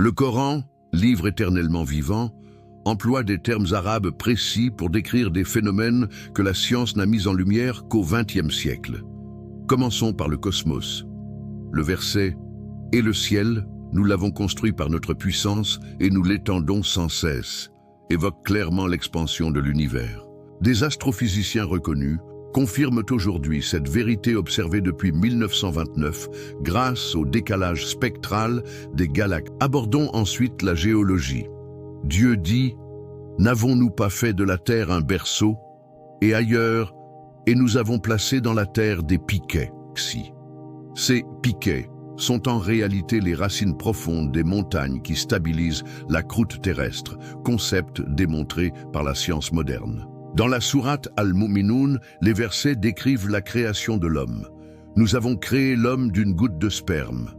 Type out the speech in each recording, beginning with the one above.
Le Coran, livre éternellement vivant, emploie des termes arabes précis pour décrire des phénomènes que la science n'a mis en lumière qu'au XXe siècle. Commençons par le cosmos. Le verset « Et le ciel, nous l'avons construit par notre puissance et nous l'étendons sans cesse » évoque clairement l'expansion de l'univers. Des astrophysiciens reconnus confirment aujourd'hui cette vérité observée depuis 1929 grâce au décalage spectral des galaxies. Abordons ensuite la géologie. Dieu dit « N'avons-nous pas fait de la terre un berceau, et ailleurs, et nous avons placé dans la terre des piquets ». Ces piquets sont en réalité les racines profondes des montagnes qui stabilisent la croûte terrestre, concept démontré par la science moderne. Dans la sourate Al-Mu'minun, les versets décrivent la création de l'homme. Nous avons créé l'homme d'une goutte de sperme,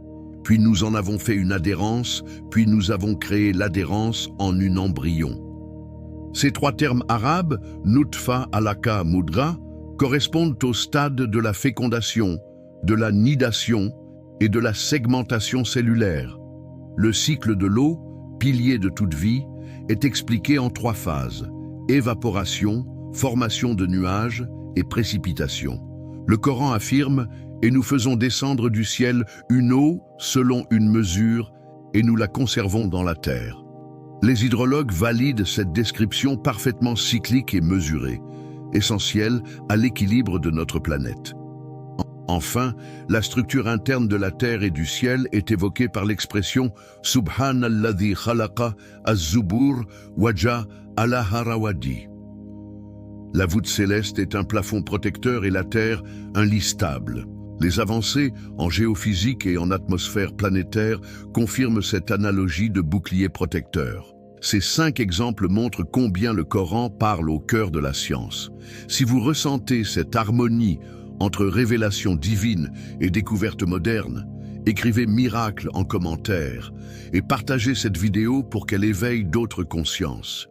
puis nous en avons fait une adhérence, puis nous avons créé l'adhérence en un embryon. Ces trois termes arabes, nutfa, alaka, mudra, correspondent au stade de la fécondation, de la nidation et de la segmentation cellulaire. Le cycle de l'eau, pilier de toute vie, est expliqué en trois phases: évaporation, formation de nuages et précipitation. Le Coran affirme « Et nous faisons descendre du ciel une eau selon une mesure, et nous la conservons dans la terre ». Les hydrologues valident cette description parfaitement cyclique et mesurée, essentielle à l'équilibre de notre planète. Enfin, la structure interne de la terre et du ciel est évoquée par l'expression « Subhanalladhi khalaqa az-zubur waja ala harawadi ». La voûte céleste est un plafond protecteur et la terre un lit stable. Les avancées en géophysique et en atmosphère planétaire confirment cette analogie de bouclier protecteur. Ces 5 exemples montrent combien le Coran parle au cœur de la science. Si vous ressentez cette harmonie entre révélation divine et découverte moderne, écrivez miracle en commentaire et partagez cette vidéo pour qu'elle éveille d'autres consciences.